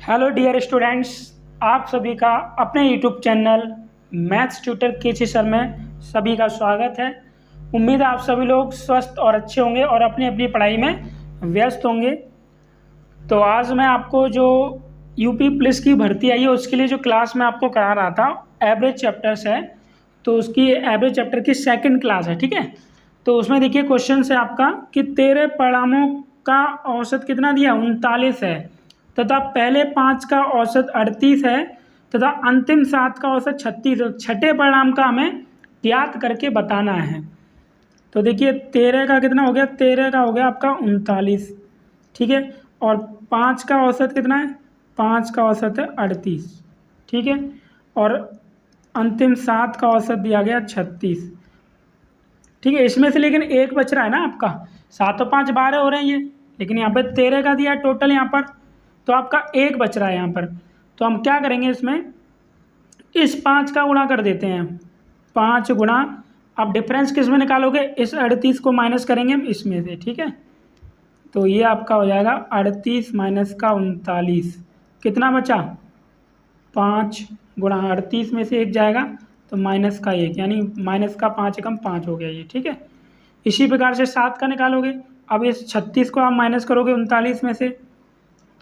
Hello dear students, आप सभी का अपने यूट्यूब चैनल मैथ्स ट्यूटर के सर में सभी का स्वागत है। उम्मीद है आप सभी लोग स्वस्थ और अच्छे होंगे और अपनी अपनी पढ़ाई में व्यस्त होंगे। तो आज मैं आपको जो यूपी पुलिस की भर्ती आई है उसके लिए जो क्लास मैं आपको करा रहा था, एवरेज चैप्टर्स है, तो उसकी एवरेज चैप्टर की सेकंड क्लास है। ठीक है, तो उसमें देखिए क्वेश्चन है आपका कि 13 परिणामों का औसत कितना दिया, 39 है, तथा पहले 5 का औसत 38 है तथा अंतिम 7 का औसत 36 है। छठे परिणाम का हमें ज्ञात करके बताना है। तो देखिए 13 का कितना हो गया, 13 का हो गया आपका 39। ठीक है, और 5 का औसत कितना है, 5 का औसत है 38। ठीक है, और अंतिम 7 का औसत दिया गया 36। ठीक है, इसमें से लेकिन एक बच रहा है ना आपका, 7 और 5 12 हो रहे हैं ये, लेकिन यहाँ पे 13 का दिया टोटल यहाँ पर, तो आपका एक बच रहा है यहाँ पर। तो हम क्या करेंगे, इसमें इस 5 का गुणा कर देते हैं, 5 गुणा, अब डिफरेंस किस में निकालोगे, इस 38 को माइनस करेंगे हम इसमें से। ठीक है, तो ये आपका हो जाएगा 38 माइनस का 39, कितना बचा, 5 गुणा 38 में से एक जाएगा तो माइनस का 1, यानी माइनस का 5 एकम 5 हो गया ये। ठीक है, इसी प्रकार से 7 का निकालोगे, अब इस 36 को आप माइनस करोगे 39 में से,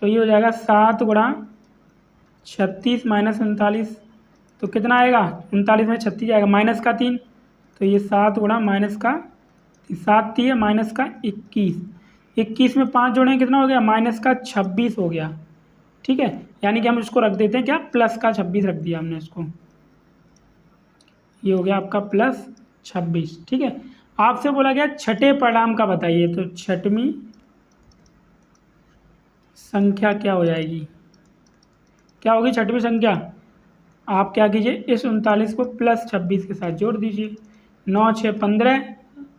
तो ये हो जाएगा 7 गुणा 36 माइनस 39, तो कितना आएगा, 39 में 36 आएगा, माइनस का 3, तो ये 7 गुणा माइनस का 7 3 है माइनस का 21, 21 में 5 जोड़ें कितना हो गया, माइनस का 26 हो गया। ठीक है, यानी कि हम इसको रख देते हैं क्या, प्लस का 26 रख दिया हमने इसको, ये हो गया आपका प्लस 26। ठीक है, आपसे बोला गया छठे परिणाम का बताइए, तो छठवीं संख्या क्या हो जाएगी, क्या होगी छठवीं संख्या, आप क्या कीजिए, इस 39 को प्लस 26 के साथ जोड़ दीजिए, 9 6 15,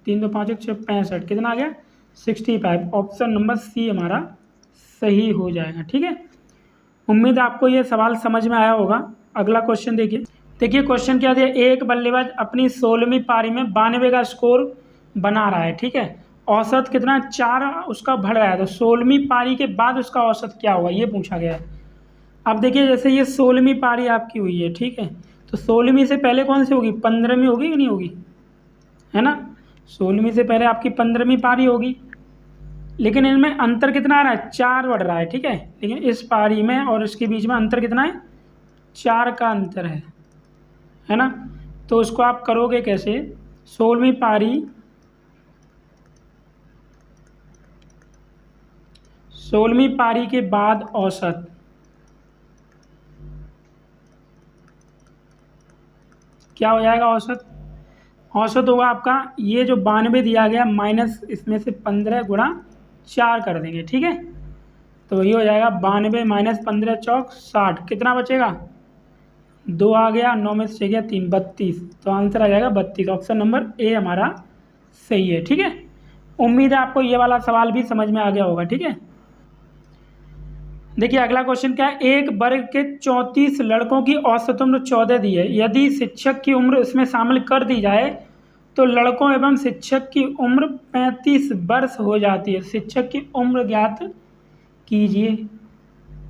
3 2 5 1 6 65, कितना आ गया 65। ऑप्शन नंबर सी हमारा सही हो जाएगा। ठीक है, उम्मीद है आपको ये सवाल समझ में आया होगा। अगला क्वेश्चन देखिए, क्वेश्चन क्या दिया, एक बल्लेबाज अपनी 16वीं पारी में 92 का स्कोर बना रहा है। ठीक है, औसत कितना, 4 उसका बढ़ रहा है, तो 16वीं पारी के बाद उसका औसत क्या होगा ये पूछा गया है। अब देखिए जैसे ये 16वीं पारी आपकी हुई है, ठीक है, तो 16वीं से पहले कौन सी होगी, 15वीं होगी कि नहीं होगी, है ना, 16वीं से पहले आपकी 15वीं पारी होगी, लेकिन इनमें अंतर कितना आ रहा है, 4 बढ़ रहा है। ठीक है, लेकिन इस पारी में और इसके बीच में अंतर कितना है, 4 का अंतर है ना। तो उसको आप करोगे कैसे, 16वीं पारी, 16वीं पारी के बाद औसत, क्या हो जाएगा औसत, औसत होगा आपका ये जो 92 दिया गया माइनस इसमें से 15 गुणा 4 कर देंगे। ठीक है, तो ये हो जाएगा 92 माइनस 15 चौक 60, कितना बचेगा, 2 आ गया, 9 में से 6 गया 3, 32, तो आंसर आ जाएगा 32। ऑप्शन नंबर ए हमारा सही है। ठीक है, उम्मीद है आपको ये वाला सवाल भी समझ में आ गया होगा। ठीक है, देखिए अगला क्वेश्चन क्या है, एक वर्ग के 34 लड़कों की औसत उम्र 14 दी है, यदि शिक्षक की उम्र इसमें शामिल कर दी जाए तो लड़कों एवं शिक्षक की उम्र 35 वर्ष हो जाती है। शिक्षक की उम्र ज्ञात कीजिए।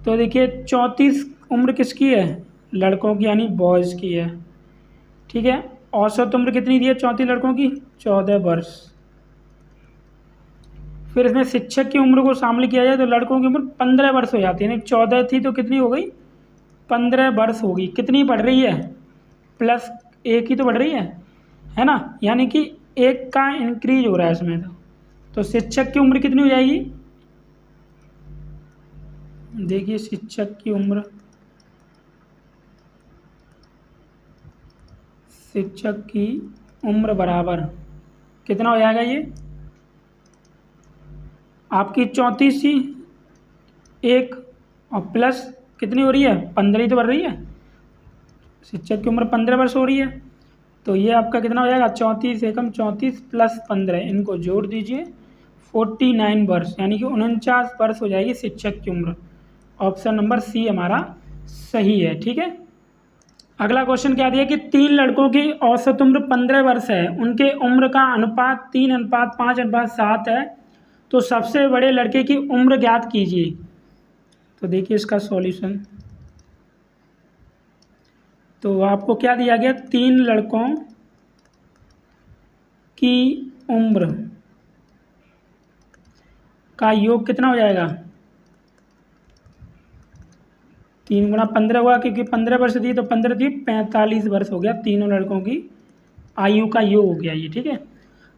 तो देखिए 34 उम्र किसकी है, लड़कों की यानी बॉयज़ की है। ठीक है, औसत उम्र कितनी दी है 34 लड़कों की, 14 वर्ष। फिर इसमें शिक्षक की उम्र को शामिल किया जाए तो लड़कों की उम्र 15 वर्ष हो जाती है, यानी 14 थी तो कितनी हो गई, 15 वर्ष होगी। कितनी बढ़ रही है, प्लस 1 ही तो बढ़ रही है ना, यानी कि 1 का इंक्रीज हो रहा है इसमें। तो शिक्षक की उम्र कितनी हो जाएगी, देखिए शिक्षक की उम्र, शिक्षक की उम्र बराबर कितना हो जाएगा, ये आपकी 34 थी, 1 और प्लस कितनी हो रही है, 15 ही तो बढ़ रही है, शिक्षक की उम्र 15 वर्ष हो रही है, तो ये आपका कितना हो जाएगा, 34 एकम 34 प्लस 15, इनको जोड़ दीजिए, 49 वर्ष, यानी कि 49 वर्ष हो जाएगी शिक्षक की उम्र। ऑप्शन नंबर सी हमारा सही है। ठीक है, अगला क्वेश्चन क्या दिया कि 3 लड़कों की औसत उम्र 15 वर्ष है, उनके उम्र का अनुपात 3:5:7 है, तो सबसे बड़े लड़के की उम्र ज्ञात कीजिए। तो देखिए इसका सॉल्यूशन। तो आपको क्या दिया गया, 3 लड़कों की उम्र का योग कितना हो जाएगा, 3 गुणा 15 हुआ, क्योंकि 15 वर्ष दिए तो 15 दिए 45 वर्ष हो गया, तीनों लड़कों की आयु का योग हो गया ये, ठीक है।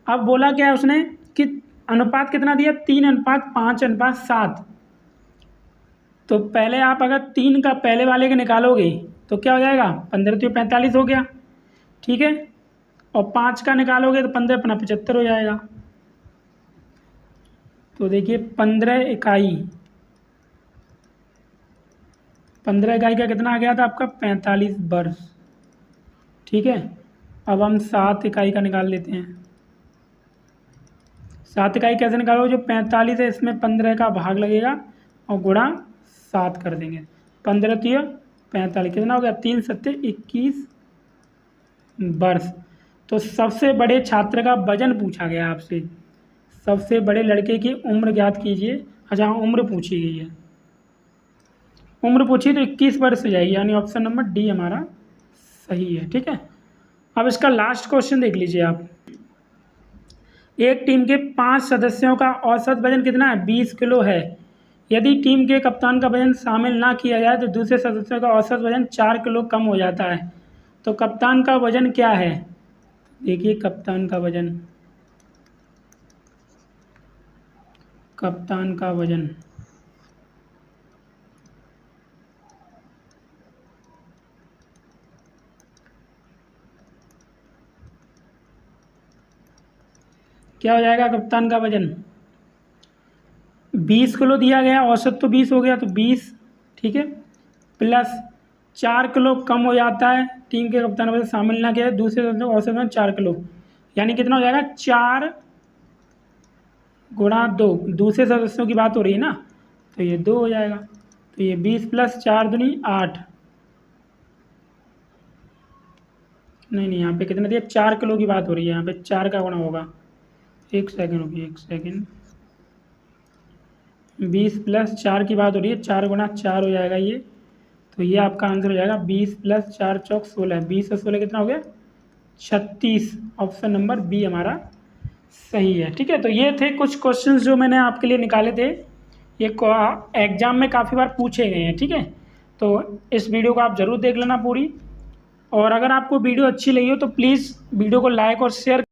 अब बोला क्या है उसने कि अनुपात कितना दिया, 3:5:7। तो पहले आप अगर 3 का पहले वाले के निकालोगे तो क्या हो जाएगा, 15 तो 45 हो गया, ठीक है। और 5 का निकालोगे तो 15 अपना 75 हो जाएगा। तो देखिए 15 इकाई का कितना आ गया था आपका, 45 वर्ष, ठीक है। अब हम 7 इकाई का निकाल लेते हैं। 7 इकाई कैसे निकालोगे, जो 45 है इसमें 15 का भाग लगेगा और गुणा 7 कर देंगे। 15 तो 45 कितना हो गया, 3 7 21 वर्ष। तो सबसे बड़े छात्र का वजन पूछा गया आपसे, सबसे बड़े लड़के की उम्र ज्ञात कीजिए। अच्छा उम्र पूछी गई है, उम्र पूछी तो 21 वर्ष हो जाएगी, यानी ऑप्शन नंबर डी हमारा सही है, ठीक है। अब इसका लास्ट क्वेश्चन देख लीजिए आप। एक टीम के 5 सदस्यों का औसत वजन कितना है, 20 किलो है। यदि टीम के कप्तान का वजन शामिल ना किया जाए तो दूसरे सदस्यों का औसत वजन 4 किलो कम हो जाता है। तो कप्तान का वजन क्या है, देखिए कप्तान का वजन क्या हो जाएगा, कप्तान का वजन 20 किलो दिया गया, औसत तो 20 हो गया, तो 20, ठीक है, प्लस 4 किलो कम हो जाता है, टीम के कप्तान वजन शामिल ना किया दूसरे सदस्यों का औसत वजन 4 किलो, यानी कितना हो जाएगा, 4 गुणा 2, दूसरे सदस्यों की बात हो रही है ना, तो ये 2 हो जाएगा। तो ये 20 प्लस 4 दूनी 8, नहीं यहाँ पे कितना दिया, 4 किलो की बात हो रही है, यहाँ पे 4 का गुणा होगा। 1 सेकेंड रुकिए, 1 सेकेंड, 20 प्लस 4 की बात हो रही है, 4 गुणा 4 हो जाएगा ये। तो ये आपका आंसर हो जाएगा 20 प्लस 4 चौक 16, 20 और 16 कितना हो गया, 36। ऑप्शन नंबर बी हमारा सही है, ठीक है। तो ये थे कुछ क्वेश्चंस जो मैंने आपके लिए निकाले थे, ये एग्जाम में काफ़ी बार पूछे गए हैं, ठीक है। तो इस वीडियो को आप ज़रूर देख लेना पूरी, और अगर आपको वीडियो अच्छी लगी हो तो प्लीज़ वीडियो को लाइक और शेयर